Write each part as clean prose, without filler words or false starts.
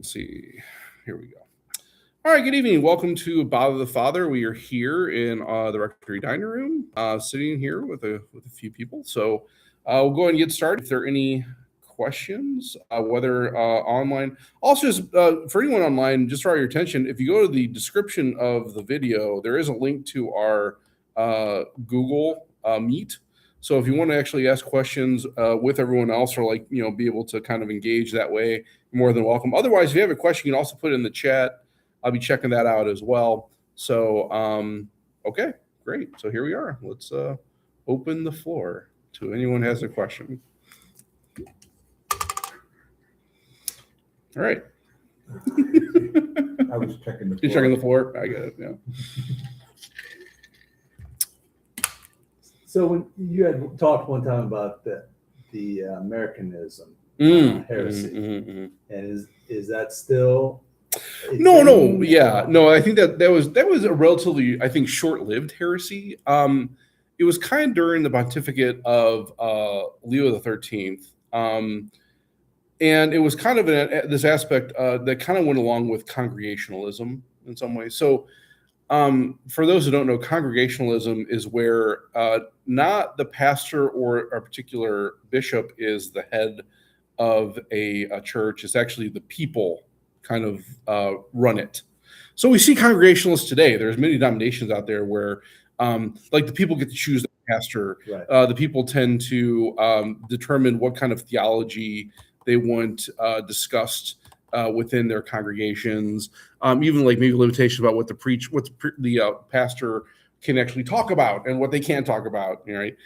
Let's see. Here we go. All right, good evening. Welcome to Bother the Father. We are here in the Rectory Dining Room, sitting here with a few people. So we'll go ahead and get started. If there are any questions, whether online, also just for anyone online, just draw your attention. If you go to the description of the video, there is a link to our Google Meet. So if you want to actually ask questions with everyone else, or be able to kind of engage that way, you're more than welcome. Otherwise, if you have a question, you can also put it in the chat. I'll be checking that out as well. So, okay, great. So here we are. Let's open the floor to anyone who has a question. All right. I was checking the floor. You're checking the floor? I get it, yeah. So when you had talked one time about the Americanism heresy, and is that still? No, yeah, no. I think that was a relatively, I think, short-lived heresy. It was kind of during the pontificate of Leo the 13th, and it was kind of this aspect that kind of went along with congregationalism in some ways. So, for those who don't know, congregationalism is where not the pastor or a particular bishop is the head of a church. It's actually the people kind of run it. So we see congregationalists today. There's many denominations out there where the people get to choose the pastor. Right. The people tend to determine what kind of theology they want discussed within their congregations. Even maybe limitations about what the pastor can actually talk about and what they can't talk about, right?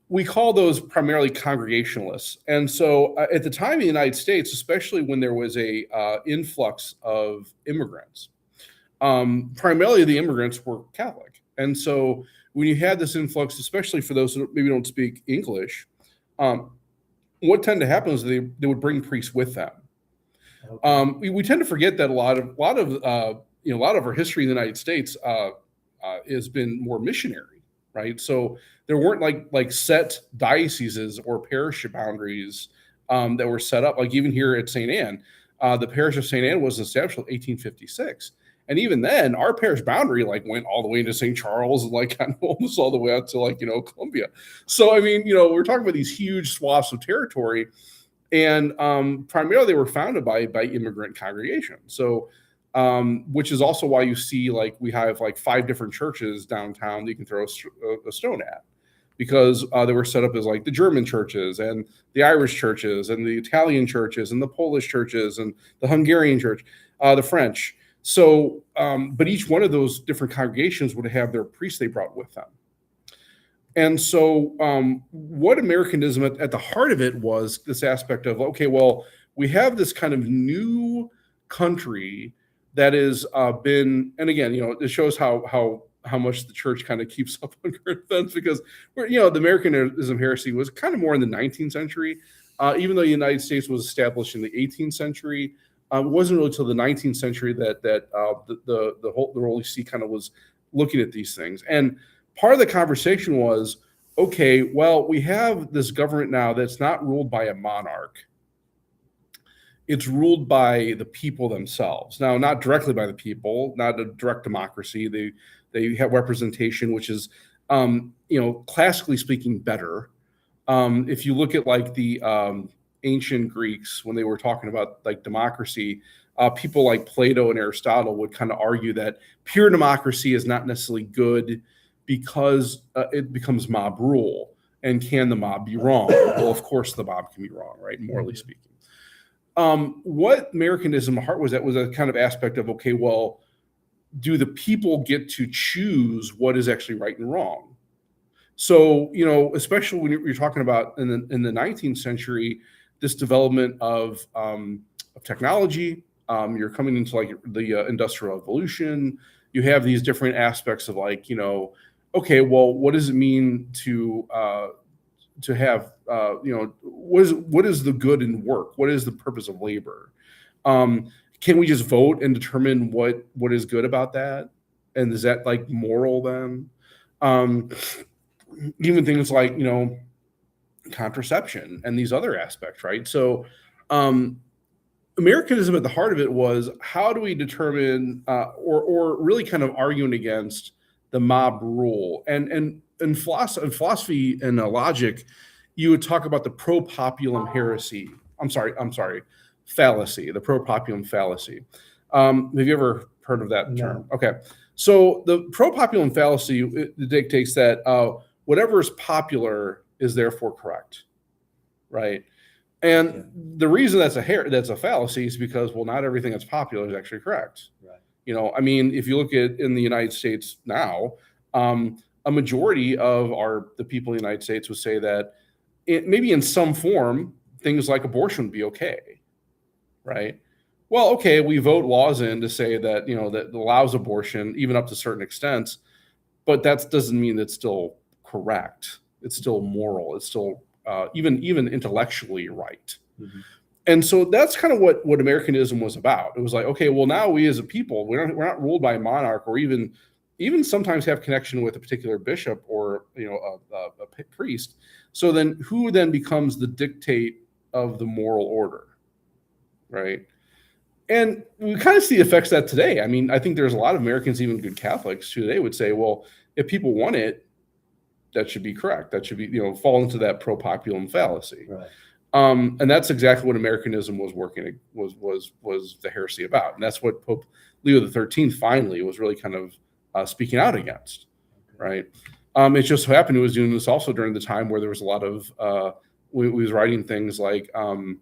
We call those primarily congregationalists. And so at the time in the United States, especially when there was a influx of immigrants, primarily the immigrants were Catholic. And so when you had this influx, especially for those who maybe don't speak English, what tended to happen is they would bring priests with them. Okay. We tend to forget that a lot of our history in the United States has been more missionary, right? So there weren't like set dioceses or parish boundaries that were set up. Like even here at St. Anne, the parish of St. Anne was established in 1856. And even then, our parish boundary went all the way into St. Charles and kind of almost all the way out to Columbia. So I mean, we're talking about these huge swaths of territory, and primarily they were founded by immigrant congregations. So, which is also why you see we have 5 different churches downtown that you can throw a stone at, because they were set up as the German churches and the Irish churches and the Italian churches and the Polish churches and the Hungarian church, the French. So, but each one of those different congregations would have their priests they brought with them. And so what Americanism at the heart of it was this aspect of, okay, well, we have this kind of new country that has been, and again, it shows how much the church kind of keeps up on current events, because the Americanism heresy was kind of more in the 19th century, even though the United States was established in the 18th century. It wasn't really until the 19th century that the Holy See kind of was looking at these things. And part of the conversation was, okay, well, we have this government now that's not ruled by a monarch. It's ruled by the people themselves. Now, not directly by the people, not a direct democracy. They have representation, which is, classically speaking, better. If you look at the ancient Greeks, when they were talking about democracy, people like Plato and Aristotle would kind of argue that pure democracy is not necessarily good because it becomes mob rule. And can the mob be wrong? Well, of course the mob can be wrong, right? Morally speaking. What Americanism at heart was a kind of aspect of, okay, well, do the people get to choose what is actually right and wrong? So, especially when you're talking about in the 19th century, this development of technology, you're coming into the Industrial Revolution. You have these different aspects of okay, well, what does it mean to have what is the good in work? What is the purpose of labor? Can we just vote and determine what is good about that? And is that moral then? Even things like contraception and these other aspects, right? So Americanism at the heart of it was, how do we determine, or really kind of arguing against the mob rule? And in philosophy and logic, you would talk about the pro populum heresy. I'm sorry, fallacy, the pro populum fallacy. Have you ever heard of that No. term? Okay. So the pro populum fallacy, it dictates that whatever is popular is therefore correct, right? And the reason that's a fallacy is because, well, not everything that's popular is actually correct. Right. You know, I mean, if you look at in the United States now, a majority of the people in the United States would say that maybe in some form things like abortion would be okay, right? Well, okay, we vote laws in to say that, you know, that allows abortion even up to certain extents, but that doesn't mean it's still correct. It's still moral. It's still even intellectually right. Mm-hmm. And so that's kind of what Americanism was about. It was like, okay, well, now we as a people, we're not ruled by a monarch, or even sometimes have connection with a particular bishop or, you know, a priest. So then who then becomes the dictate of the moral order, right? And we kind of see the effects of that today. I mean, I think there's a lot of Americans, even good Catholics, who they would say, well, if people want it, that should be correct. That should be, you know, fall into that pro populum fallacy. Right. And that's exactly what Americanism was was the heresy about. And that's what Pope Leo XIII finally was really kind of speaking out against, right? It just so happened he was doing this also during the time where there was a lot of, we was writing things like Rerum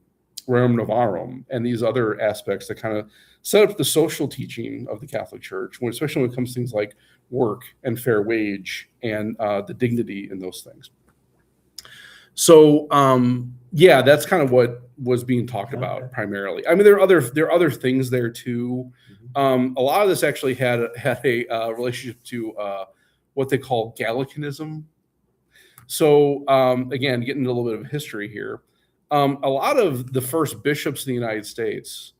Novarum and these other aspects that kind of set up the social teaching of the Catholic Church, especially when it comes to things like work and fair wage and the dignity in those things. So yeah, that's kind of what was being talked about primarily. I mean, there are other things there too. A lot of this actually had a relationship to what they call Gallicanism. So again, getting into a little bit of history here, a lot of the first bishops in the United States.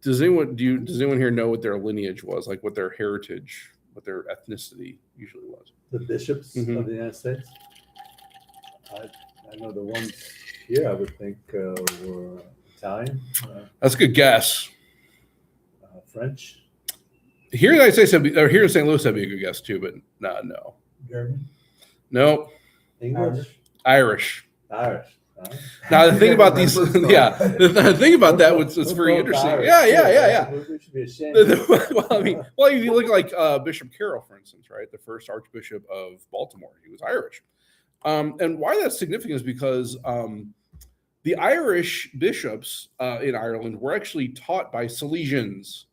Does anyone here know what their lineage was, like what their heritage, what their ethnicity usually was? The bishops of the United States. I know the ones here, I would think, were Italian. That's a good guess. French. Here in the United States, or here in St. Louis, that'd be a good guess too, but no. German. No. English. Irish. Now the thing about these, the thing about that was very interesting. Irish. Yeah. We should be ashamed. well, if you look like Bishop Carroll, for instance, right, the first Archbishop of Baltimore, he was Irish. And why that's significant is because the Irish bishops in Ireland were actually taught by Salesians.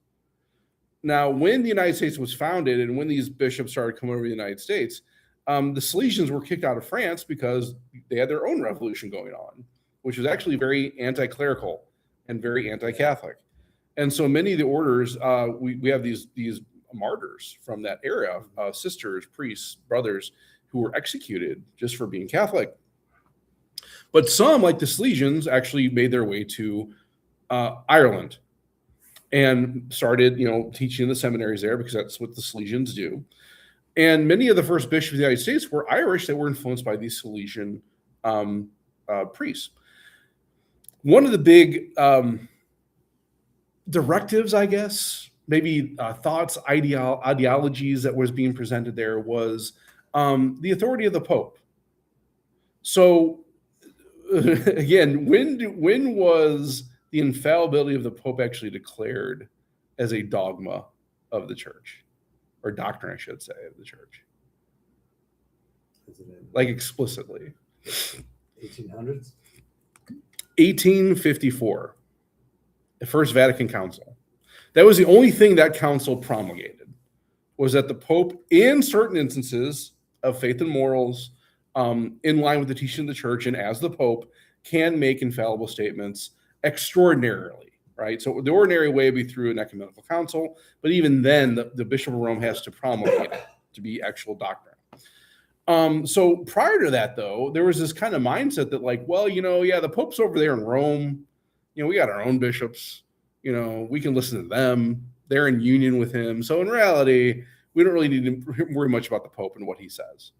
Now, when the United States was founded and when these bishops started coming over to the United States, the Salesians were kicked out of France because they had their own revolution going on, which was actually very anti-clerical and very anti-Catholic. And so many of the orders, we have these martyrs from that era, sisters, priests, brothers, who were executed just for being Catholic. But some, like the Salesians, actually made their way to Ireland and started, teaching in the seminaries there, because that's what the Salesians do. And many of the first bishops of the United States were Irish that were influenced by these Salesian priests. One of the big directives, I guess, maybe thoughts, ideologies that was being presented there was the authority of the Pope. So again, when was the infallibility of the Pope actually declared as a dogma of the church, or doctrine, I should say, of the church? Like explicitly. 1800s? 1854, the First Vatican Council. That was the only thing that council promulgated, was that the Pope, in certain instances of faith and morals, in line with the teaching of the church, and as the Pope, can make infallible statements extraordinarily, right? So the ordinary way would be through an ecumenical council, but even then, the Bishop of Rome has to promulgate it to be actual doctrine. So prior to that, though, there was this kind of mindset that, like, well, the Pope's over there in Rome. We got our own bishops. We can listen to them. They're in union with him. So in reality, we don't really need to worry much about the Pope and what he says,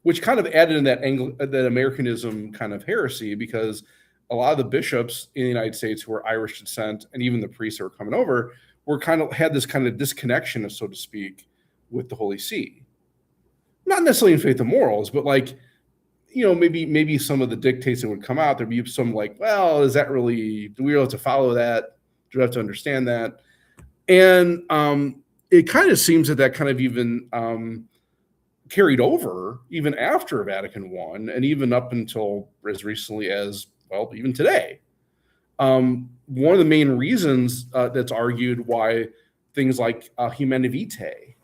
which kind of added in that Americanism kind of heresy, because a lot of the bishops in the United States who were Irish descent, and even the priests that were coming over, were had this kind of disconnection, so to speak, with the Holy See. Not necessarily in faith and morals, but like, maybe some of the dictates that would come out, there'd be some like, well, is that really, do we have to follow that? Do we have to understand that? And it kind of seems that kind of even carried over even after Vatican I, and even up until as recently as, well, even today. One of the main reasons that's argued why things like Humanae Vitae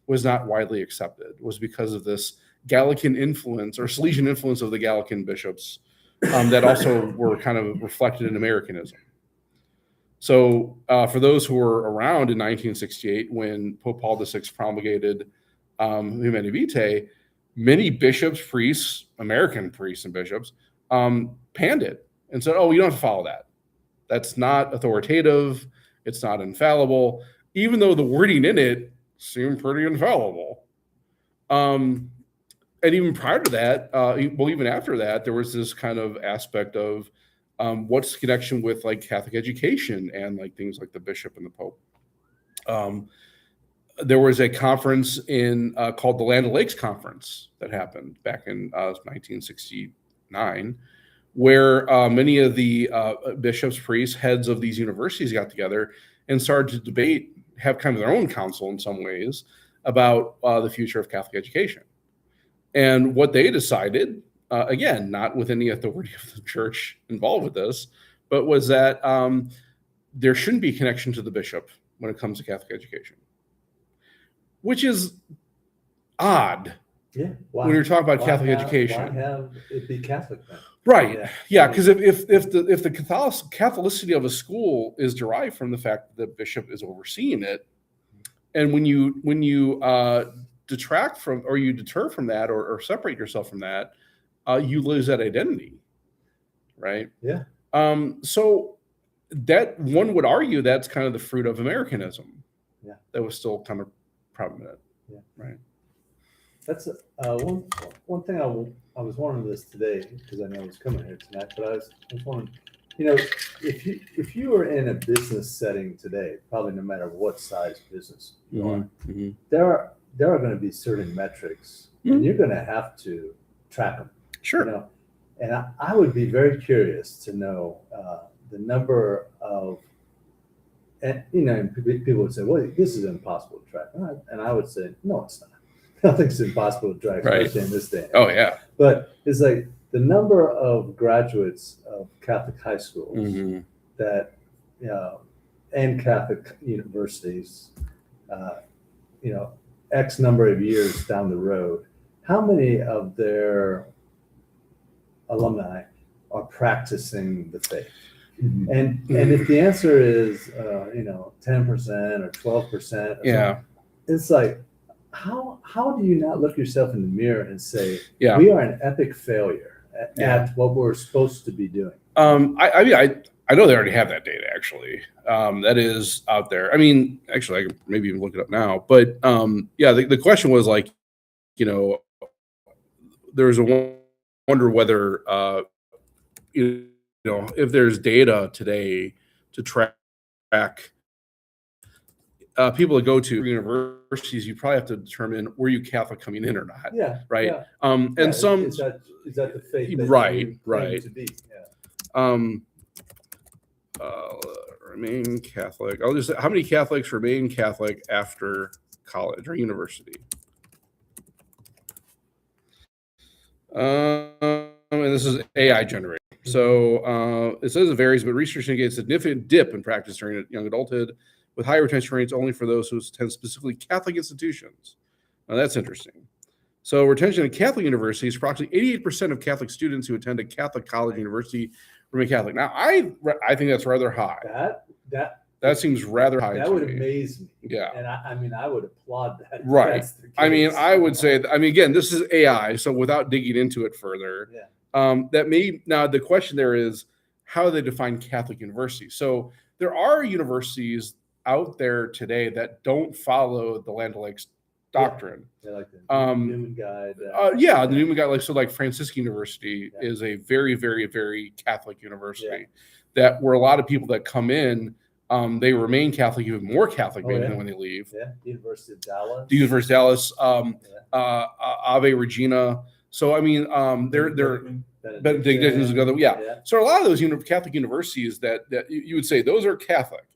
was not widely accepted was because of this Gallican influence or Salesian influence of the Gallican bishops that also were kind of reflected in Americanism. So for those who were around in 1968, when Pope Paul VI promulgated Humanae Vitae, many bishops, priests, American priests and bishops, panned it and said, oh, you don't have to follow that. That's not authoritative. It's not infallible, even though the wording in it seemed pretty infallible. And even prior to that, well, even after that, there was this kind of aspect of what's the connection with like Catholic education and like things like the bishop and the Pope. There was a conference called the Land O'Lakes Conference that happened back in 1969, where many of the bishops, priests, heads of these universities got together and started to debate, have kind of their own council in some ways about the future of Catholic education. And what they decided, again, not with any authority of the church involved with this, but was that there shouldn't be a connection to the bishop when it comes to Catholic education, which is odd. Yeah. When you're talking about Catholic education. Why have it be Catholic then? Right. Yeah. Because if the Catholicity of a school is derived from the fact that the bishop is overseeing it, and when you detract from, or you deter from that, or separate yourself from that, you lose that identity. Right. Yeah. So that one would argue that's kind of the fruit of Americanism. Yeah. That was still kind of prominent. Yeah. Right. That's one thing I was wondering this today, because I know I was coming here tonight, but I was wondering, if you were in a business setting today, probably no matter what size business you are, there are going to be certain metrics, and you're going to have to track them. Sure. And I would be very curious to know the number of, and people would say, well, this is impossible to track, and I would say, no, it's not. Nothing's impossible to track, especially in this day. Oh yeah. But it's like the number of graduates of Catholic high schools that, and Catholic universities, X number of years down the road, how many of their alumni are practicing the faith? And if the answer is 10% or 12%, it's like, how do you not look yourself in the mirror and say, we are an epic failure at what we're supposed to be doing? I know they already have that data, actually. That is out there. I mean, actually, I could maybe even look it up now. But the question was like, there's a wonder whether, if there's data today to track people that go to universities, you probably have to determine, were you Catholic coming in or not? Yeah. Right. Yeah. And some is that the faith that right. you claim to be? Remain Catholic. How many Catholics remain Catholic after college or university? And this is AI generated. So it says it varies, but research indicates a significant dip in practice during young adulthood, with high retention rates only for those who attend specifically Catholic institutions. Now that's interesting. So retention in Catholic universities, approximately 88% of Catholic students who attend a Catholic college or university remain Catholic. Now I think that's rather high. That seems rather high. That would amaze me. Yeah. And I would applaud that. Right. I would say, again, this is AI, so without digging into it further, now the question there is, how do they define Catholic universities? So there are universities out there today that don't follow the Land O'Lakes doctrine. Yeah, like the Um, Newman Guide. Yeah, the Newman Guide, like so, like Franciscan University Yeah. is a very, very, very Catholic university. That where a lot of people that come in, they remain Catholic, even more Catholic Oh, maybe yeah. than when they leave. Yeah, University of Dallas. The University of Dallas, Ave Regina. So I mean, they're Benedictine is another. Yeah. So a lot of those Catholic universities that you would say those are Catholic.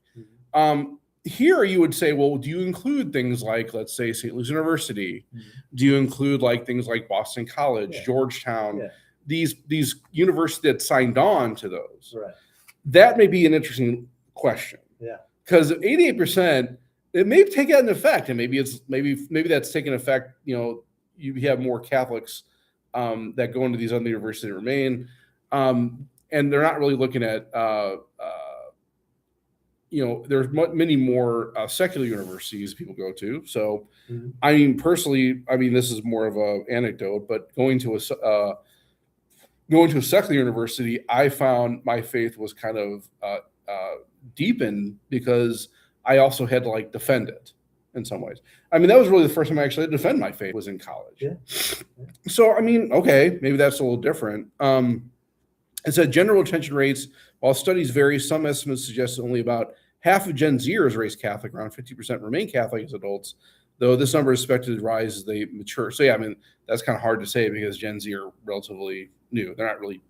Mhm. Here you would say, well, do you include things like, let's say, St. Louis University? Mhm. Do you include like things like Boston College, Yeah. Georgetown? Yeah. These universities that signed on to those. Right. That may be an interesting question. Yeah. Because 88%, it may take that into effect, and maybe that's taking effect. You know, you have more Catholics that go into these other universities that remain, and they're not really looking at. You know, there's many more secular universities people go to. So, Mhm. I mean, personally, I mean, this is more of an anecdote, but going to a secular university, I found my faith was kind of deepened because I also had to like defend it in some ways. I mean, that was really the first time I actually had to defend my faith was in college. Yeah. So, I mean, okay, maybe that's a little different. It said general attention rates, while studies vary, some estimates suggest only about half of Gen Zers raised Catholic, around 50% remain Catholic as adults, though this number is expected to rise as they mature. So, yeah, I mean, that's kind of hard to say because Gen Z are relatively new. They're not really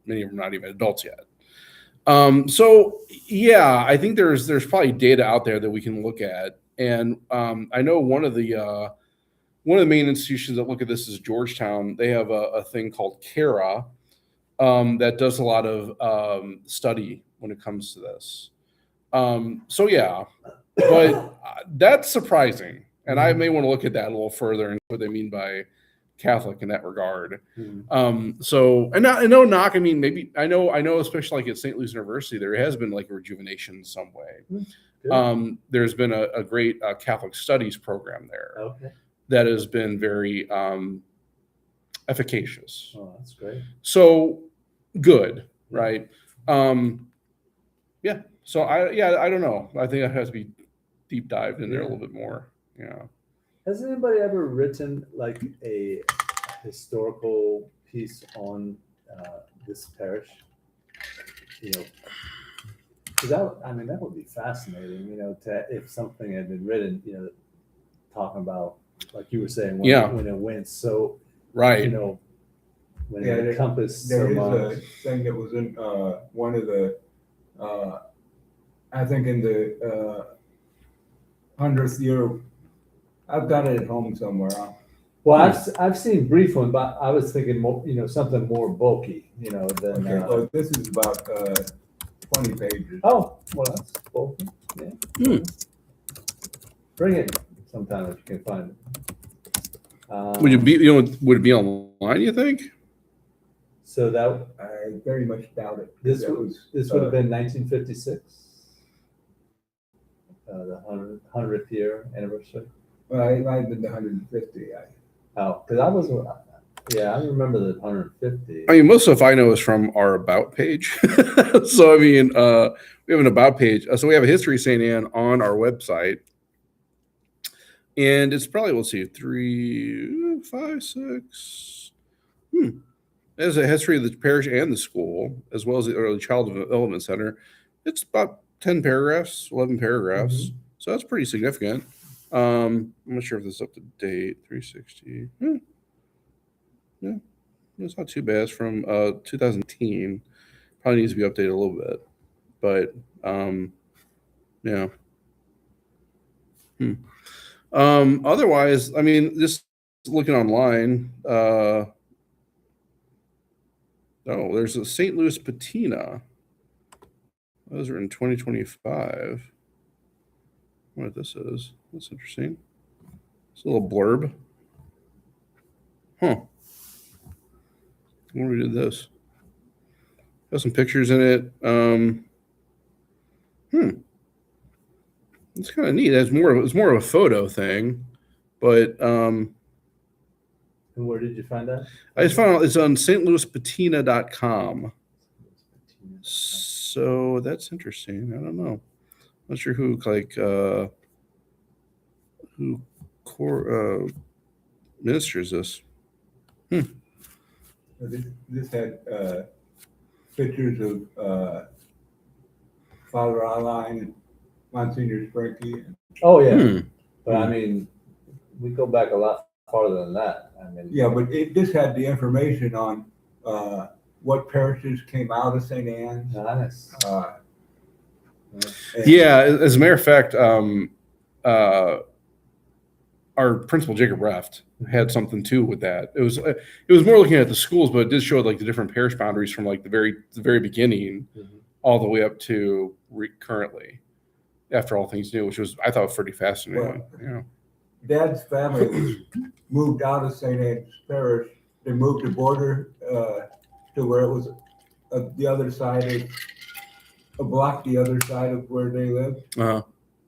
many of them not even adults yet. So, yeah, I think there's probably data out there that we can look at. And I know one of the main institutions that look at this is Georgetown. They have a thing called CARA, that does a lot of study when it comes to this. So yeah, but that's surprising, and I may want to look at that a little further and what they mean by Catholic in that regard. Mhm. So and no knock. I mean, maybe I know, especially like at St. Louis University, there has been like a rejuvenation in some way. Good. There's been a great Catholic studies program there Okay. that has been very efficacious. Oh, that's great. So good, Yeah. right? Yeah. So I don't know. I think that has to be deep dived in there a Yeah. little bit more. Yeah. Has anybody ever written like a historical piece on this parish? You know, because I mean that would be fascinating. You know, if something had been written, you know, talking about like you were saying when it went so Right. you know, when Yeah, it encompassed so There is much. a thing that was in one of the, I think in the 100th year. I've got it at home somewhere. Well, I've seen brief one, but I was thinking more, you know, something more bulky, you know, than. Okay, well, this is about 20 pages. Oh, well, that's bulky. Yeah. Hmm. Bring it sometime if you can find it. Would it be online, you think? So that I very much doubt it. this That would have been 1956, the 100th year anniversary. Well, it might have been the 150. Oh, because I was, yeah, I remember the 150. I mean, most stuff I know is from our about page. So I mean, we have an about page. So we have a history of St. Anne on our website, and it's probably, let's see, 3, 5, 6. There's a history of the parish and the school, as well as the Early Child Development Center. It's about 10 paragraphs, 11 paragraphs. So that's pretty significant. I'm not sure if this is up to date. 360. Yeah, it's not too bad. It's from 2010. Probably needs to be updated a little bit, but yeah. Otherwise, I mean, just looking online. Oh, there's a St. Louis patina. Those are in 2025. What this is? That's interesting. It's a little blurb. Huh. When we did this, got some pictures in it. It's kind of neat. It's more of a photo thing, but And where did you find that? I just found out it's on stlouispatina.com. So that's interesting. I don't know. Not sure who minister is this? This had pictures of Father Aline and Monsignor Sprinky. Oh, yeah. Hmm. But I mean, we go back a lot farther than that. I mean, Yeah, but this had the information on what parishes came out of St. Anne's. nice. And- Yeah, as a matter of fact, our principal Jacob Reft had something too with that. It was more looking at the schools, but it did show like the different parish boundaries from like the very beginning Mhm. all the way up to currently, after all things new, which was I thought pretty fascinating. Yeah. Dad's family moved out of St. Anne's Parish. They moved the border to where it was the other side, a block the other side of where they lived. Uh-huh.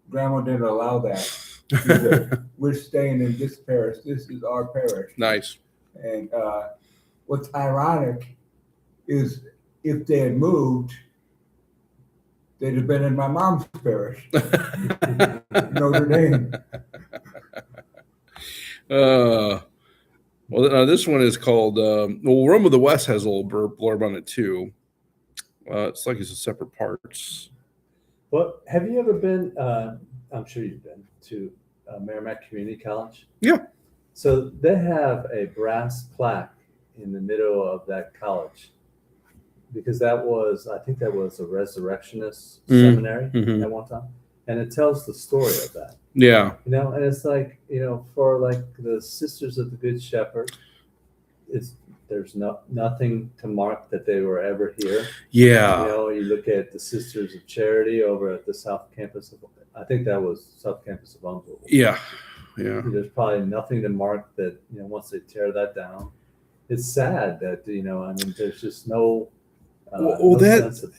Grandma didn't allow that. She said, we're staying in this parish. This is our parish. Nice. And what's ironic is if they had moved, they'd have been in my mom's parish, Notre Dame. Well, this one is called. Rome of the West has a little blurb on it too. It's like it's a separate parts. Well, have you ever been? I'm sure you've been to Merrimack Community College. Yeah. So they have a brass plaque in the middle of that college because I think that was a resurrectionist seminary at one time, and it tells the story of that. Yeah. And it's like for like the Sisters of the Good Shepherd, there's nothing to mark that they were ever here. Yeah. You look at the Sisters of Charity over at the South Campus of, I think that was South Campus of Umbro. Yeah. Yeah. There's probably nothing to mark that, once they tear that down. It's sad that, there's just no, no sense of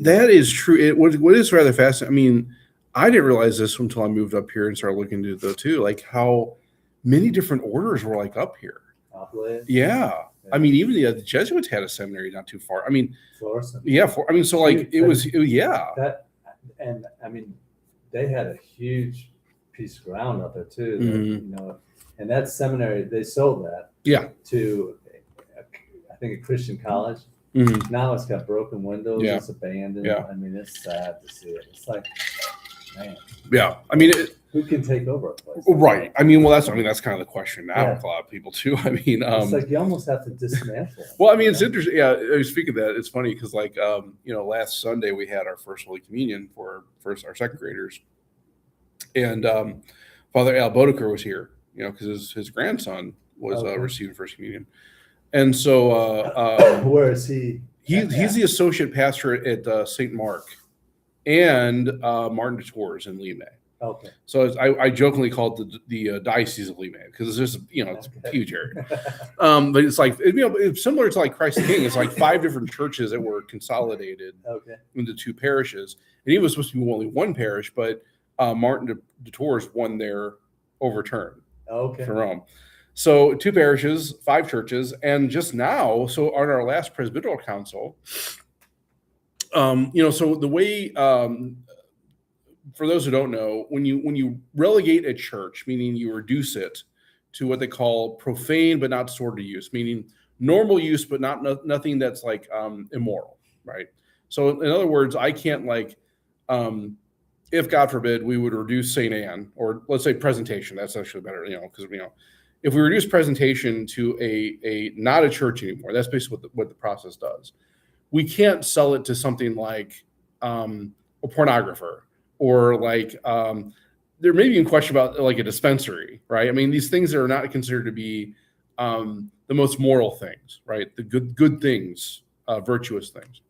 that is true. What is rather fascinating. I mean, I didn't realize this until I moved up here and started looking into it too, like how many different orders were like up here. Yeah. I mean, even the Jesuits had a seminary not too far. I mean, Florissant. Yeah. So like it was, yeah. And I mean, they had a huge piece of ground up there too. Mhm. And that seminary, they sold that. Yeah. To, I think, a Christian college. Mhm. Now it's got broken windows. Yeah. It's abandoned. Yeah. I mean, it's sad to see it. It's like, man. Yeah. I mean, who can take over a place? Right. I mean, that's kind of the question now Yeah. with a lot of people too. I mean, it's like you almost have to dismantle. Well, I mean, it's interesting. Yeah. Speaking of that, it's funny because like, last Sunday we had our first Holy Communion for our second graders, and Father Al Bodeker was here, because his grandson was receiving First Communion, and so where is he? He's the associate pastor at St. Mark and Martin de Tours in Lime. Okay. So I jokingly called it the Diocese of Lime because it's just it's a huge area. But it's like it's similar to like Christ the King. It's like 5 different churches that were consolidated into 2 parishes, and he was supposed to be only one parish, but Martin de Tours won their overturn from Rome. So 2 parishes, 5 churches, and just now, so on our last Presbyteral Council, so the way, for those who don't know, when you relegate a church, meaning you reduce it to what they call profane but not sordid use, meaning normal use but nothing that's like immoral, right? So in other words, I can't if God forbid we would reduce St. Anne, or let's say Presentation, that's actually better, because if we reduce Presentation to a not a church anymore, that's basically what the process does. We can't sell it to something like a pornographer, or there may be a question about like a dispensary, right? I mean, these things are not considered to be the most moral things, right? The good things, virtuous things.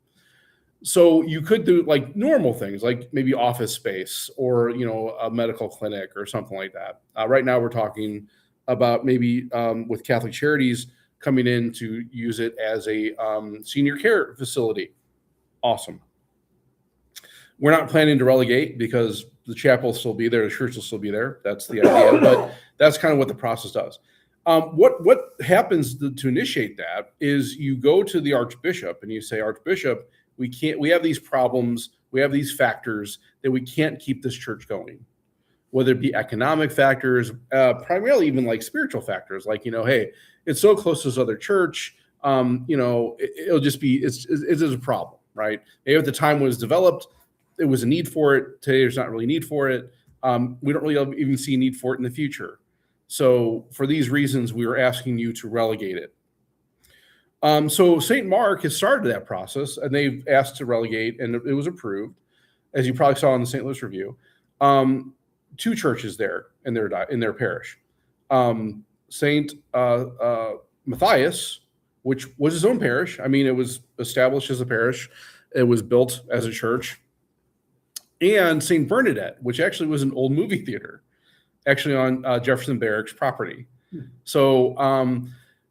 So you could do like normal things, like maybe office space or a medical clinic or something like that. Right now, we're talking about maybe with Catholic Charities coming in to use it as a senior care facility. Awesome. We're not planning to relegate because the chapel will still be there, the church will still be there. That's the idea, but that's kind of what the process does. What happens to initiate that is you go to the Archbishop and you say, Archbishop, we have these problems, we have these factors that we can't keep this church going. whether it be economic factors, primarily even like spiritual factors, like, hey, it's so close to this other church, it'll just be, it's a problem, right? Maybe at the time when it was developed, it was a need for it. Today, there's not really a need for it. We don't really even see a need for it in the future. So for these reasons, we are asking you to relegate it. So St. Mark has started that process, and they've asked to relegate, and it was approved, as you probably saw in the St. Louis Review. 2 churches there in their parish. St. Matthias, which was his own parish. I mean, it was established as a parish. It was built as a church. And St. Bernadette, which actually was an old movie theater, actually on Jefferson Barracks property. So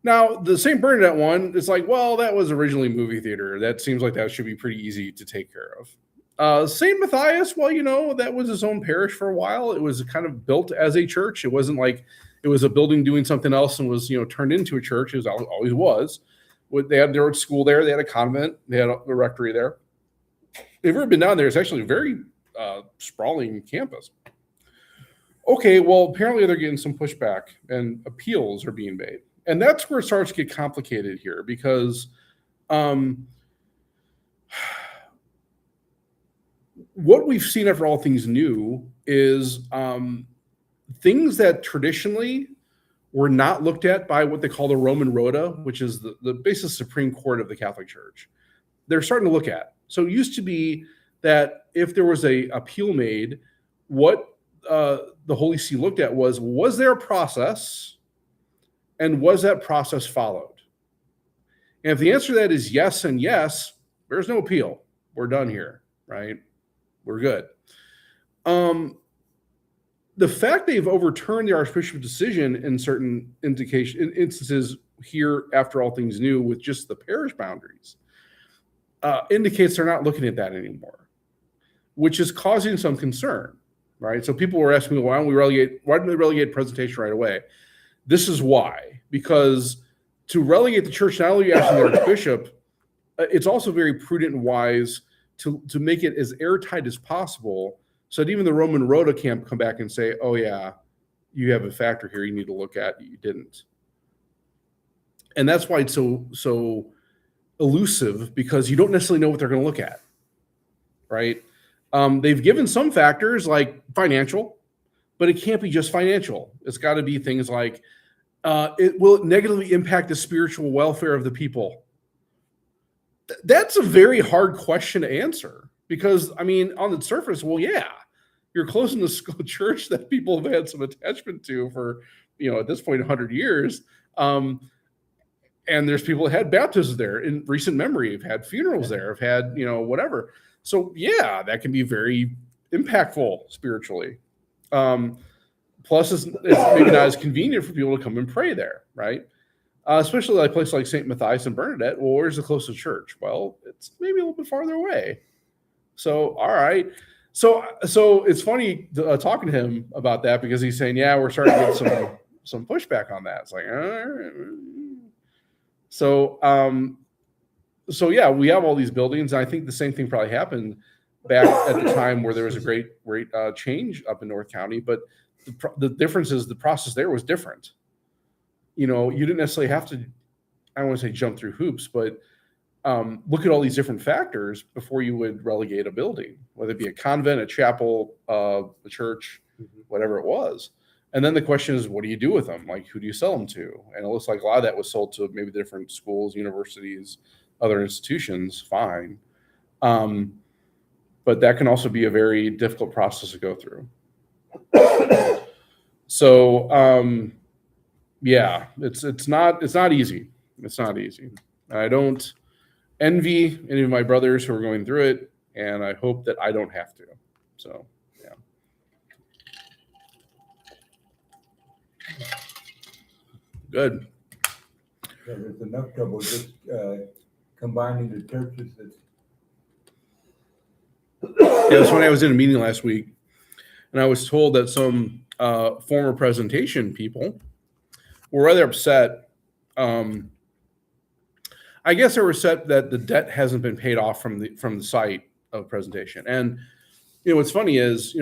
now the St. Bernadette one is like, well, that was originally a movie theater. That seems like that should be pretty easy to take care of. St. Matthias, well, that was his own parish for a while. It was kind of built as a church. It wasn't like it was a building doing something else and was, turned into a church. It always was. They had their school there. They had a convent. They had a rectory there. If you've ever been down there, it's actually a very sprawling campus. Okay, well, apparently they're getting some pushback and appeals are being made. And that's where it starts to get complicated here because what we've seen after All Things New is things that traditionally were not looked at by what they call the Roman Rota, which is the basic Supreme Court of the Catholic Church. They're starting to look at. So it used to be that if there was a appeal made, what the Holy See looked at was there a process, and was that process followed? And if the answer to that is yes and yes, there's no appeal. We're done here, right? We're good. The fact they've overturned the Archbishop's decision in certain instances here after All Things New with just the parish boundaries indicates they're not looking at that anymore, which is causing some concern, right? So people were asking me, why don't they relegate presentation right away? This is why, because to relegate the church, not only are you asking the Archbishop, it's also very prudent and wise to make it as airtight as possible so that even the Roman Rota can't come back and say, oh yeah, you have a factor here you need to look at, you didn't. And that's why it's so elusive, because you don't necessarily know what they're going to look at, right? They've given some factors like financial, but it can't be just financial. It's got to be things like, will it negatively impact the spiritual welfare of the people? That's a very hard question to answer because, I mean, on the surface, well, yeah, you're closing the church that people have had some attachment to for, at this point, 100 years. And there's people that had baptisms there in recent memory, have had funerals there, have had, whatever. So, yeah, that can be very impactful spiritually. Plus, it's maybe not as convenient for people to come and pray there, right? Especially like a place like St. Matthias and Bernadette. Well, where's the closest church? Well, it's maybe a little bit farther away. So, all right. So it's funny talking to him about that because he's saying, yeah, we're starting to get some pushback on that. It's like, So yeah, we have all these buildings. And I think the same thing probably happened back at the time where there was a great change up in North County. But the difference is the process there was different. You didn't necessarily have to, I don't want to say jump through hoops, but look at all these different factors before you would relegate a building, whether it be a convent, a chapel, a church, whatever it was. And then the question is, what do you do with them? Like, who do you sell them to? And it looks like a lot of that was sold to maybe different schools, universities, other institutions, fine. But that can also be a very difficult process to go through. So, yeah, it's not easy. It's not easy. I don't envy any of my brothers who are going through it, and I hope that I don't have to. So, yeah. Good. Yeah, there's enough trouble just combining the churches. Yeah, that's when I was in a meeting last week, and I was told that some former presentation people were rather upset. I guess they were upset that the debt hasn't been paid off from the site of presentation. And what's funny is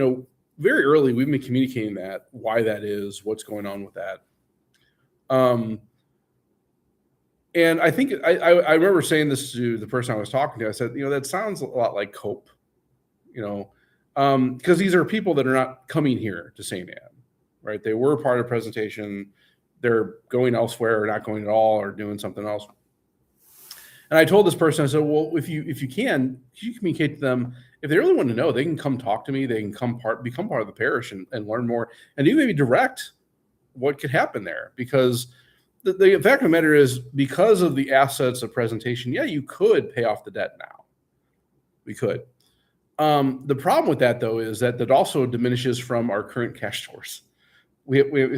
very early, we've been communicating that, why that is, what's going on with that. And I think I remember saying this to the person I was talking to. I said, that sounds a lot like COPE, because these are people that are not coming here to St. Anne, right? They were part of the presentation. They're going elsewhere or not going at all or doing something else. And I told this person, I said, well, if you communicate to them, if they really want to know, they can come talk to me. They can become part of the parish and learn more, and you maybe direct what could happen there. Because the fact of the matter is, because of the assets of presentation, yeah, you could pay off the debt now. We could. The problem with that, though, is that also diminishes from our current cash source.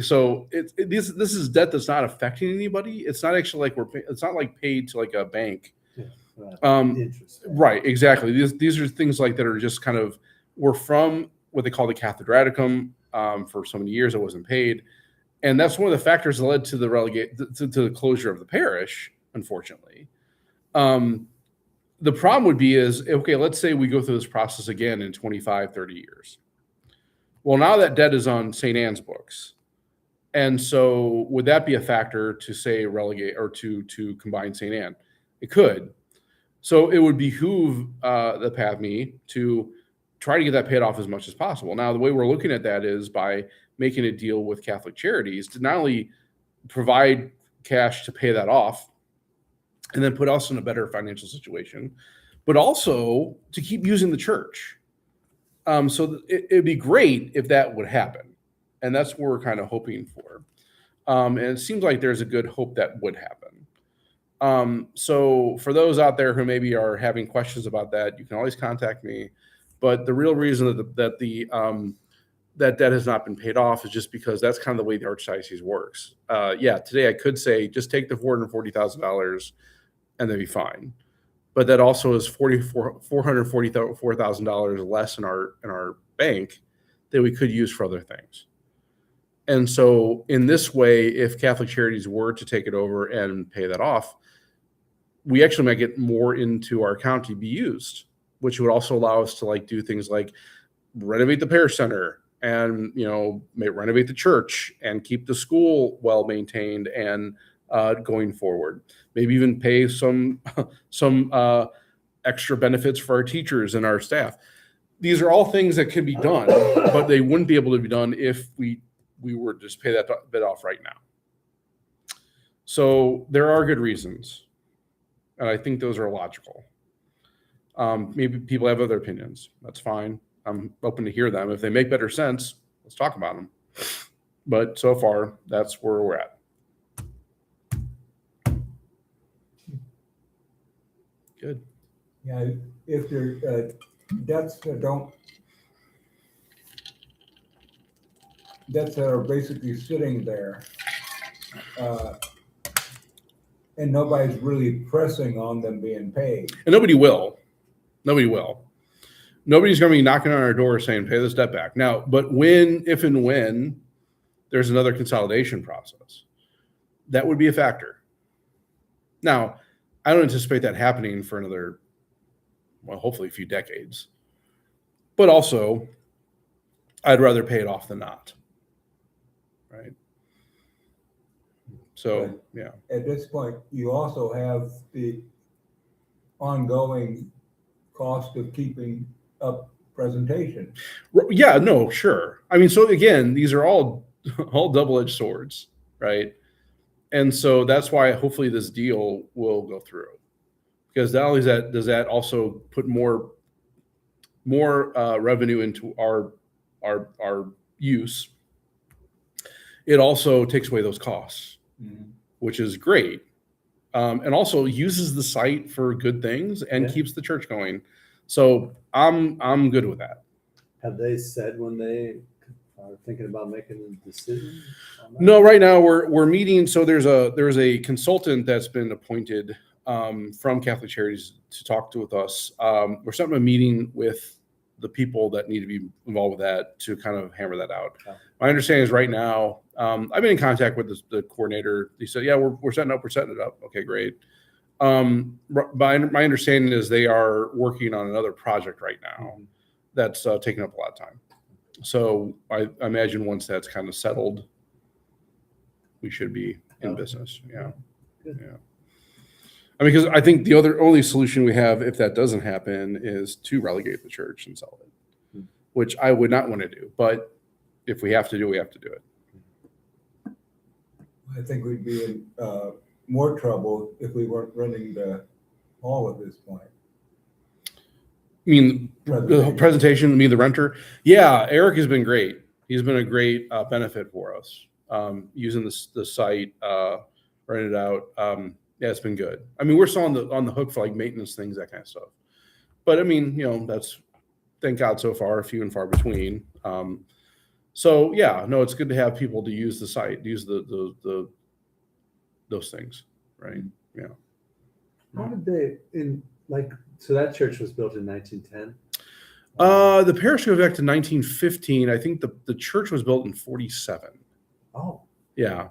So this is debt that's not affecting anybody. It's not actually like it's not like paid to like a bank. Yeah, right. Right, exactly. These are things like that are just kind of, were from what they call the Cathedraticum. For so many years it wasn't paid. And that's one of the factors that led to the closure of the parish, unfortunately. The problem would be okay, let's say we go through this process again in 25, 30 years. Well, now that debt is on St. Anne's books. And so would that be a factor to say relegate or to combine St. Anne? It could. So it would behoove the PAVME to try to get that paid off as much as possible. Now, the way we're looking at that is by making a deal with Catholic Charities to not only provide cash to pay that off and then put us in a better financial situation, but also to keep using the church. So it'd be great if that would happen. And that's what we're kind of hoping for. And it seems like there's a good hope that would happen. So for those out there who maybe are having questions about that, you can always contact me. But the real reason that debt has not been paid off is just because that's kind of the way the Archdiocese works. Today I could say just take the $440,000 and they'd be fine. But that also is $444,000 less in our bank that we could use for other things. And so in this way, if Catholic Charities were to take it over and pay that off, we actually might get more into our account to be used, which would also allow us to do things like renovate the parish center and, renovate the church and keep the school well maintained and going forward. Maybe even pay some extra benefits for our teachers and our staff. These are all things that can be done, but they wouldn't be able to be done if we were to just pay that bit off right now. So there are good reasons, and I think those are logical. Maybe people have other opinions. That's fine. I'm open to hear them. If they make better sense, let's talk about them. But so far, that's where we're at. Good. Yeah, if there debts that are basically sitting there, and nobody's really pressing on them being paid. And nobody will. Nobody's going to be knocking on our door saying, pay this debt back. Now, but if and when there's another consolidation process, that would be a factor. Now, I don't anticipate that happening for another, hopefully a few decades. But also, I'd rather pay it off than not. Right? So, yeah. At this point, you also have the ongoing cost of keeping up presentation. Yeah, no, sure. I mean, so again, these are all double-edged swords, right? And so that's why hopefully this deal will go through, because not only does that also put more revenue into our use, it also takes away those costs, which is great, and also uses the site for good things and keeps the church going. So I'm good with that. Have they said when they are thinking about making a decision on that? No, right now we're meeting. So there's a consultant that's been appointed from Catholic Charities to talk with us. We're setting a meeting with the people that need to be involved with that to kind of hammer that out. Okay. My understanding is right now, I've been in contact with the coordinator. He said, yeah, we're setting it up. Okay, great. My understanding is they are working on another project right now that's taking up a lot of time. So I imagine once that's kind of settled, we should be in Okay. business. Yeah. Good. Yeah. I mean, because I think the only solution we have if that doesn't happen is to relegate the church and sell it, Hmm. which I would not want to do. But if we have to do it, we have to do it. I think we'd be in more trouble if we weren't running the hall at this point. I mean, the presentation, the renter. Yeah, Eric has been great. He's been a great benefit for us using the site, rented it out. Yeah, it's been good. I mean, we're still on the hook for like maintenance things, that kind of stuff. But I mean, that's, thank God so far, few and far between. So yeah, no, it's good to have people to use the site, use the those things, right? Yeah. How did they so that church was built in 1910? The parish goes back to 1915. I think the church was built in 47. Oh, Yeah.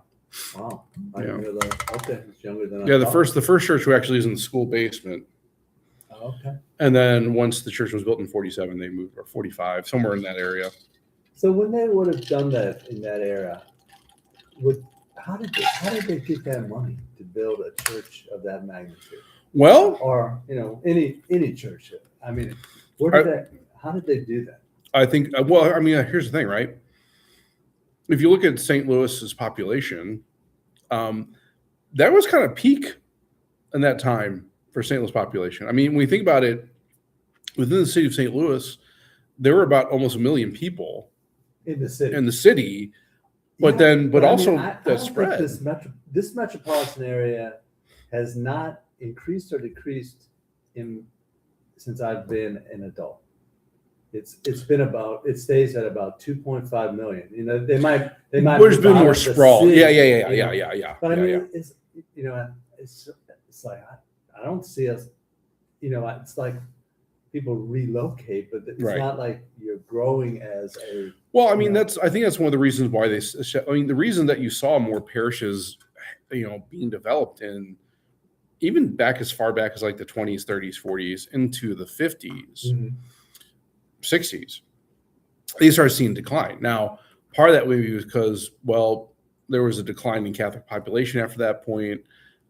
wow. I didn't know that. Okay, it's younger than I Yeah, the thought. first church we actually is in the school basement. Oh, okay. And then once the church was built in 47, they moved, or 45, somewhere in that area. So when they would have done that in that era, how did they get that money to build a church of that magnitude? Well, Or any church? I mean, how did they do that? I think, well, I mean, here's the thing, right? If you look at St. Louis's population, that was kind of peak in that time for St. Louis population. I mean, when you think about it, within the city of St. Louis, there were about almost 1 million people In the city. in the city, but Yeah, then, but I also mean, I that don't think spread. This metropolitan area has not increased or decreased since I've been an adult. It stays at about 2.5 million. They might. There's move been out more of the sprawl. city, Yeah. yeah. But I Yeah, mean, it's like I don't see us. It's like people relocate, but it's Right. not like you're growing as a. Well, I mean, Yeah. I think that's one of the reasons why the reason that you saw more parishes, being developed in, even back as far back as like the 20s, 30s, 40s into the 50s, 60s, they started seeing decline. Now, part of that maybe was because, well, there was a decline in Catholic population after that point,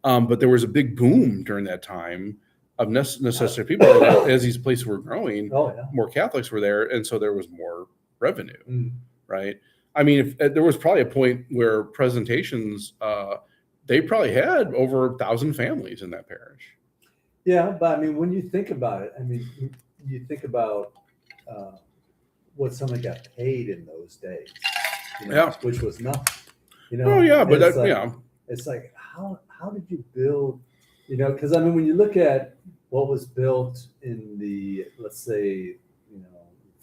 but there was a big boom during that time of necessary people. As these places were growing, Oh yeah. more Catholics were there, and so there was more revenue, Mm. right? I mean, if there was probably a point where presentations, they probably had over 1,000 families in that parish. Yeah, but I mean, when you think about it, I mean, you think about what someone got paid in those days, Yeah. which was nothing. Oh yeah, but it's that, like, yeah, it's like how did you build? Because I mean, when you look at what was built in the, let's say,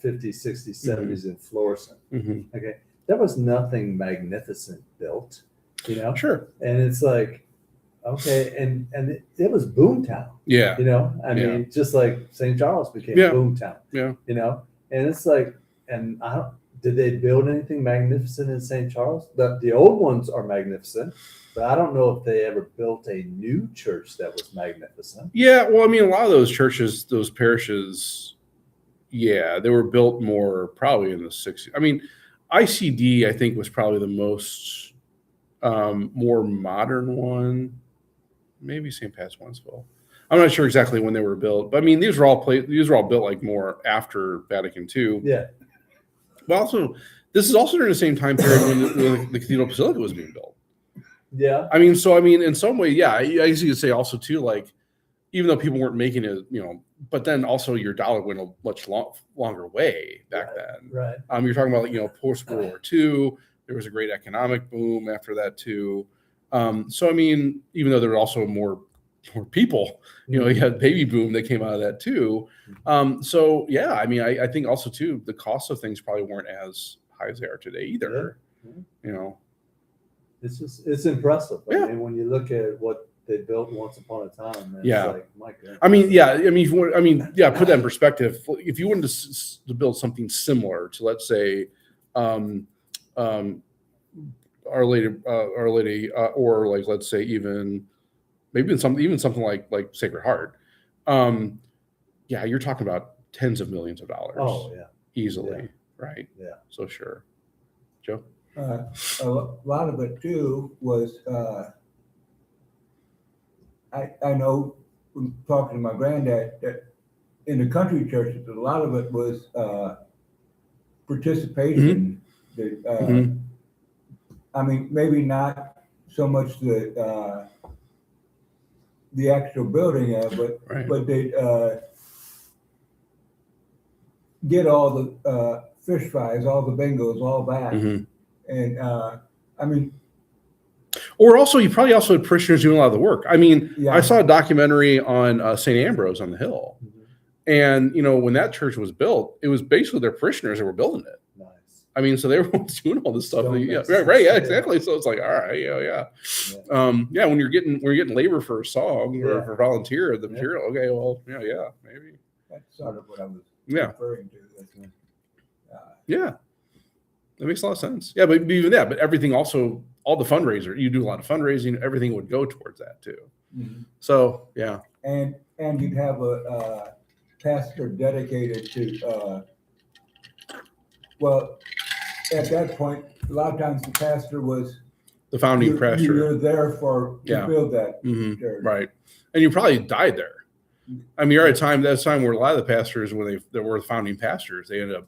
50s, 60s, 70s in Florissant, mhm. okay, there was nothing magnificent built, Sure, and it's like, okay, and it was boomtown. yeah, I mean, just like St. Charles became Yeah. boomtown. Yeah. And it's like, and did they build anything magnificent in St. Charles? The old ones are magnificent, but I don't know if they ever built a new church that was magnificent. yeah. Well, I mean, a lot of those churches, those parishes, yeah, they were built more probably in the 60s. I mean, ICD, I think, was probably the most more modern one. Maybe St. Pat's Wentzville. I'm not sure exactly when they were built, but I mean, these were all built like more after Vatican II. Yeah. But also, this is also during the same time period when the Cathedral Basilica was being built. Yeah. I mean, in some way, yeah, I guess you could say also too, like, even though people weren't making it, but then also your dollar went a much longer way back then. Right. You're talking about, post World War II, there was a great economic boom after that too. So I mean, even though there were also more people, you had baby boom that came out of that too. So yeah, I mean, I think also too, the cost of things probably weren't as high as they are today either. Yeah. It's impressive. Yeah. I mean, when you look at what they built once upon a time, it's Yeah. like, my goodness. I mean, yeah. I mean, put that in perspective. If you wanted to build something similar to, let's say, Our Lady, or like, let's say, even something like Sacred Heart. Yeah, you're talking about tens of millions of dollars. Oh yeah. Easily. right? Yeah. So sure. Joe? A lot of it too was, I know from talking to my granddad that in the country churches, a lot of it was participation. That, Mhm. I mean, maybe not so much the actual building, Right. but they get all the fish fries, all the bingos, all that, Mhm. and I mean, Or also, you probably also had parishioners doing a lot of the work. I mean, Yeah. I saw a documentary on St. Ambrose on the Hill. Mhm. And, when that church was built, it was basically their parishioners that were building it. Nice. I mean, so they were doing all this stuff. Stone Yeah, makes right, yeah, sense. exactly. So it's like, all right, yeah. Yeah. When you're getting labor for a song or Yeah. for volunteer, the Yeah. material, okay, well, yeah, maybe. that's sort of what I was Yeah. referring to. Yeah. That makes a lot of sense. Yeah, but even that, but everything also, all the fundraiser, you do a lot of fundraising, everything would go towards that too. Mhm. So, yeah. And you'd have a pastor dedicated to, well, at that point, a lot of times the pastor was The founding pastor. You're there to Yeah. build that Mhm. church. Right. And you probably died there. I mean, you're at a time, that's time where a lot of the pastors, when they were founding pastors, they ended up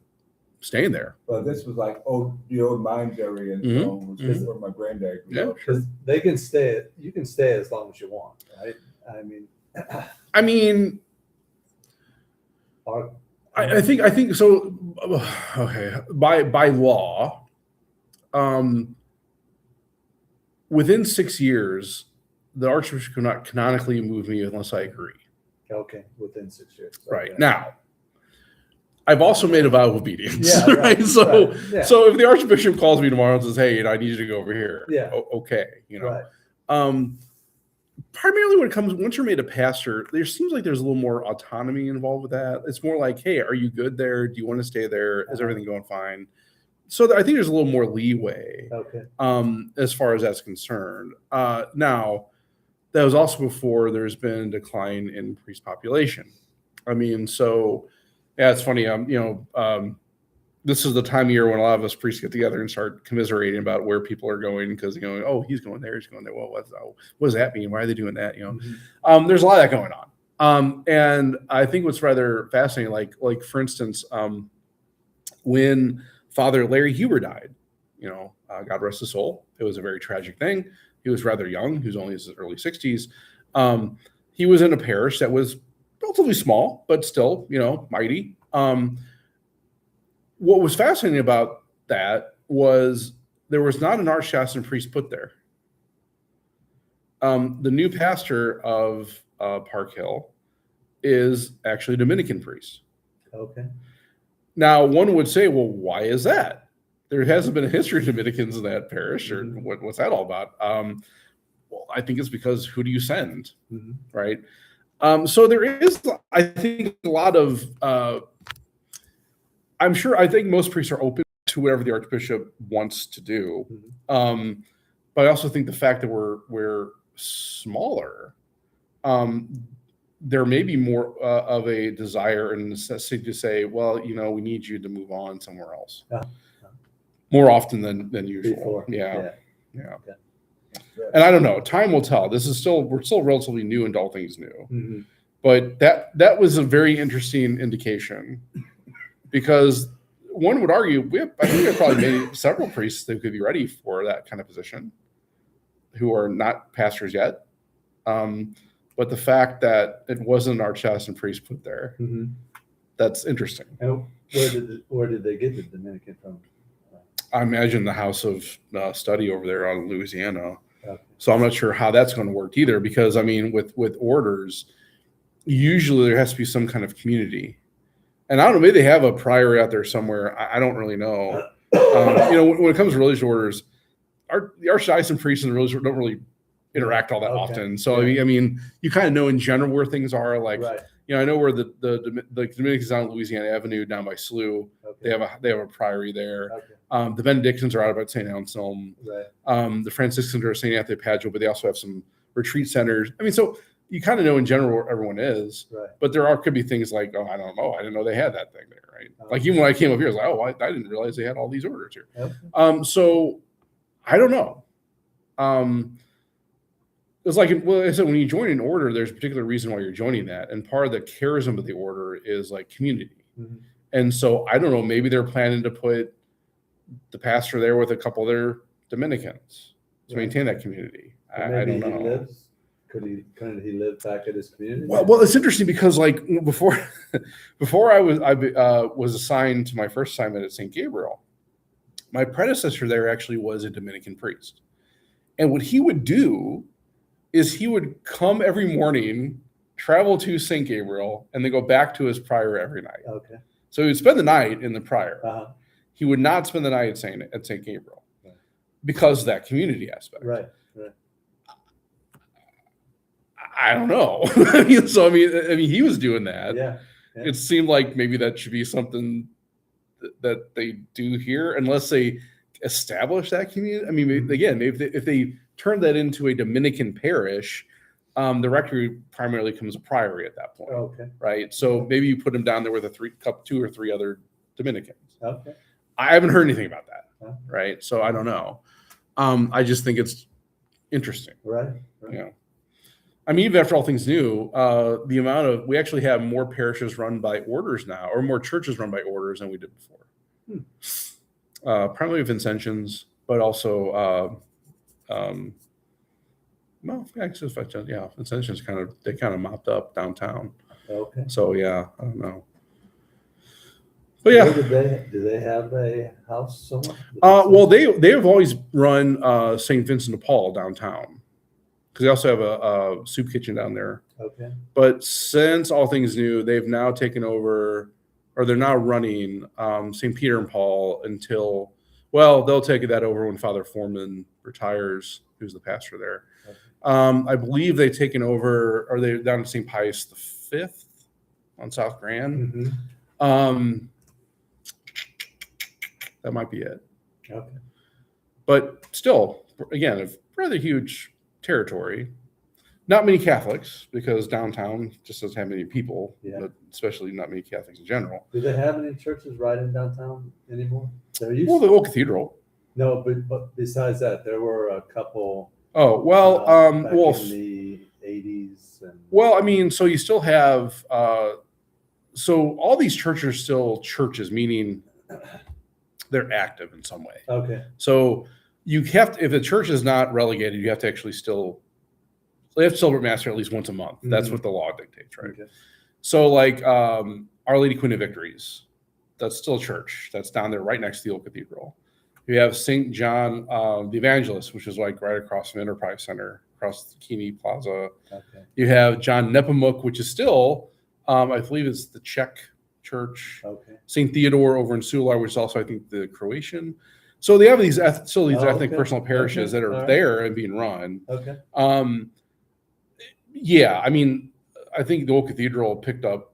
staying there. But this was like the old mines area and so on, which is where my granddad grew Yeah, up. sure. They can stay. You can stay as long as you want, right? I mean, Our- I think so. Okay, by law, within 6 years, the Archbishop could not canonically move me unless I agree. Okay, within 6 years. Right. Okay. Now, I've also made a vow of obedience. Yeah, right. right, So, right, yeah. so if the Archbishop calls me tomorrow and says, "Hey, I need you to go over here," Yeah. Okay, Right. Primarily when it comes, once you're made a pastor, there seems like there's a little more autonomy involved with that. It's more like, hey, are you good there? Do you want to stay there? Is everything going fine? So I think there's a little more leeway Okay. as far as that's concerned. Now, that was also before there's been a decline in priest population. I mean, so yeah, it's funny. This is the time of year when a lot of us priests get together and start commiserating about where people are going because oh, he's going there, he's going there. Well, what does that mean? Why are they doing that? Mhm. There's a lot of that going on. And I think what's rather fascinating, like for instance, when Father Larry Huber died, God rest his soul. It was a very tragic thing. He was rather young. He was only in his early 60s. He was in a parish that was relatively small, but still, mighty. What was fascinating about that was there was not an archdiocesan priest put there. The new pastor of Park Hill is actually a Dominican priest. Okay. Now, one would say, well, why is that? There hasn't been a history of Dominicans in that parish, or Mhm. what's that all about? Well, I think it's because who do you send, Mhm. right? So there is, I think, a lot of. I think most priests are open to whatever the Archbishop wants to do, Mhm. but I also think the fact that we're smaller, there may be more of a desire and necessity to say, well, we need you to move on somewhere else. Yeah. More often than usual. Before. Yeah. Okay. And I don't know. Time will tell. We're still relatively new and all things new. Mhm. But that was a very interesting indication because one would argue I think there are probably maybe several priests that could be ready for that kind of position who are not pastors yet. But the fact that it wasn't an archdiocesan priest put there, Mhm. that's interesting. And where did they get the Dominican from? I imagine the House of Study over there on Louisiana. Okay. So I'm not sure how that's going to work either, because I mean, with orders, usually there has to be some kind of community, and I don't know, maybe they have a prior out there somewhere. I don't really know. When it comes to religious orders, the archdiocesan priests and the religious don't really interact all that Okay. often. So Yeah. I mean, you kind of know in general where things are. Like, Right. I know where the Dominicans on Louisiana Avenue down by SLU. Okay. They have a priory there. Okay. The Benedictines are out about St. Anselm. Right. The Franciscans are St. Anthony of Padua, but they also have some retreat centers. I mean, so you kind of know in general where everyone is. Right. But could be things like, oh, I don't know, I didn't know they had that thing there, right? Oh. Like even when I came up here, I was like, oh, I didn't realize they had all these orders here. Okay. So I don't know. It's like, well, I said, when you join an order, there's a particular reason why you're joining that, and part of the charism of the order is like community. Mhm. And so I don't know, maybe they're planning to put the pastor there with a couple of their Dominicans to Right. maintain that community. Or I maybe don't know. Couldn't he live back at his community? Well, it's interesting because like before I was assigned to my first assignment at St. Gabriel, my predecessor there actually was a Dominican priest. And what he would do is he would come every morning, travel to St. Gabriel, and then go back to his prior every night. Okay. So he would spend the night in the prior. Uh-huh. He would not spend the night at St. Gabriel Right. because of that community aspect. Right. I don't know. I mean, he was doing that. Yeah. It seemed like maybe that should be something that they do here, unless they establish that community. I mean, again, if they turn that into a Dominican parish, the rectory primarily becomes a priory at that point, Okay. right? So maybe you put them down there with two or three other Dominicans. Okay. I haven't heard anything about that, Okay. right? So I don't know. I just think it's interesting. Right. You know, I mean, even after all things new, we actually have more parishes run by orders now, or more churches run by orders than we did before. Primarily Vincentians, but also, Vincentians kind of mopped up downtown. Okay. So yeah, I don't know. But yeah, Do they have a house somewhere? well, they have always run St. Vincent de Paul downtown, because they also have a soup kitchen down there. Okay. But since all things new, they've now taken over, or they're now running St. Peter and Paul until, well, they'll take that over when Father Foreman retires, who's the pastor there. Okay. I believe they've taken over, or they're down at St. Pius V on South Grand. Mm-hmm. That might be it. Okay. But still, again, a rather huge territory. Not many Catholics, because downtown just doesn't have many people, Yeah. but especially not many Catholics in general. Do they have any churches right in downtown anymore? There used Well, the old cathedral. No, but besides that, there were a couple. Oh, well, back well, in the 80s. And well, I mean, so you still have, so all these churches are still churches, meaning they're active in some way. Okay. So you have to, if the church is not relegated, you have to actually they have to celebrate Mass at least once a month. That's Mhm. what the law dictates, right? Okay. So like Our Lady Queen of Victories, that's still a church. That's down there right next to the old cathedral. You have St. John the Evangelist, which is like right across from Enterprise Center, across the Kini Plaza. Okay. You have John Nepomuk, which is still, I believe it's the Czech church. Okay. St. Theodore over in Sular, which is also, I think, the Croatian. So they have these ethnic Okay. personal parishes Okay. that are All right. there and being run. Okay. Yeah, I mean, I think the old cathedral picked up.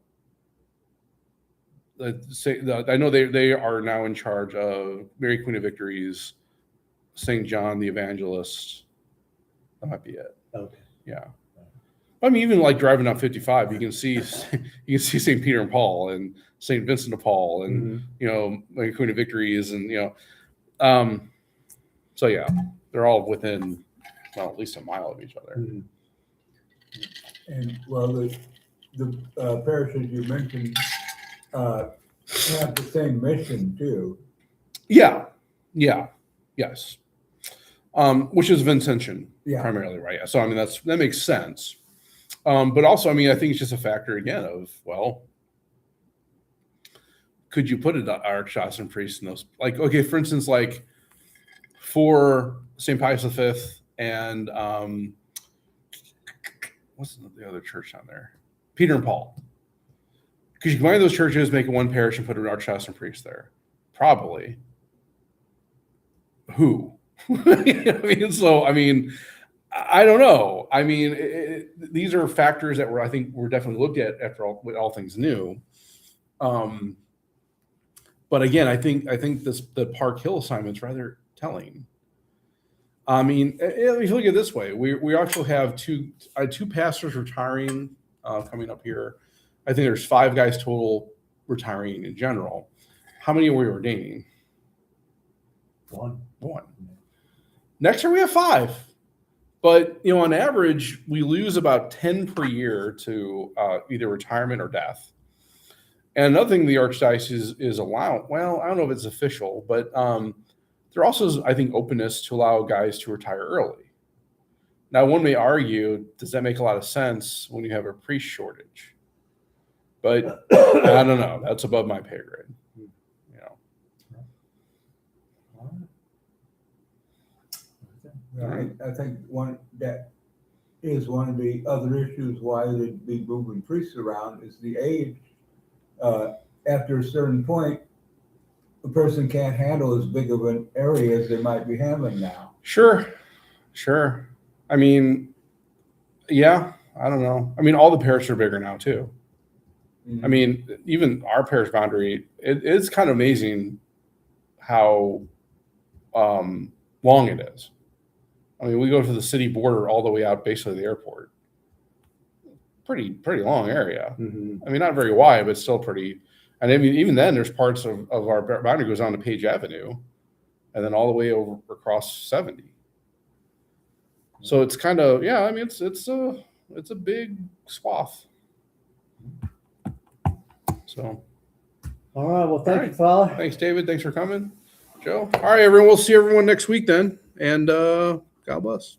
I know they are now in charge of Mary Queen of Victories, St. John the Evangelist. That might be it. Okay. Yeah. I mean, even like driving down 55, you can see St. Peter and Paul and St. Vincent de Paul and Mhm. Mary Queen of Victories and so yeah, they're all within at least a mile of each other. Mhm. And well, the parishes you mentioned have the same mission too. Yeah, yes. Which is Vincentian Yeah. primarily, right? So I mean that makes sense. But also, I mean, I think it's just a factor again of, well, could you put an archdiocesan priest in those? Like, okay, for instance, like for St. Pius V and what's the other church down there? Peter and Paul. Could you combine those churches, make it one parish, and put an archdiocesan priest there? Probably. Who? I mean, I don't know. I mean, these are factors that I think were definitely looked at after all things new. But again, I think the Park Hill assignment's rather telling. I mean, if you look at it this way, we actually have two pastors retiring coming up here. I think there's 5 guys total retiring in general. How many are we ordaining? One. Next year we have 5. But on average, we lose about 10 per year to either retirement or death. And another thing the archdiocese is allowing, well, I don't know if it's official, but there also is, I think, openness to allow guys to retire early. Now, one may argue, does that make a lot of sense when you have a priest shortage? But I don't know. That's above my pay grade. I think that is one of the other issues why they'd be moving priests around is the age. After a certain point, a person can't handle as big of an area as they might be handling now. Sure. I mean, yeah, I don't know. I mean, all the parishes are bigger now too. I mean, even our parish boundary, it's kind of amazing how long it is. I mean, we go to the city border all the way out basically the airport. Pretty long area. Mm-hmm. I mean, not very wide, but still pretty. And I mean, even then, there's parts of our boundary goes on to Page Avenue, and then all the way over across 70. So it's kind of, yeah. I mean, it's a big swath. So, All right. Well, thank All you, right. Father. thanks, David. Thanks for coming, Joe. All right, everyone. We'll see everyone next week then, and God bless.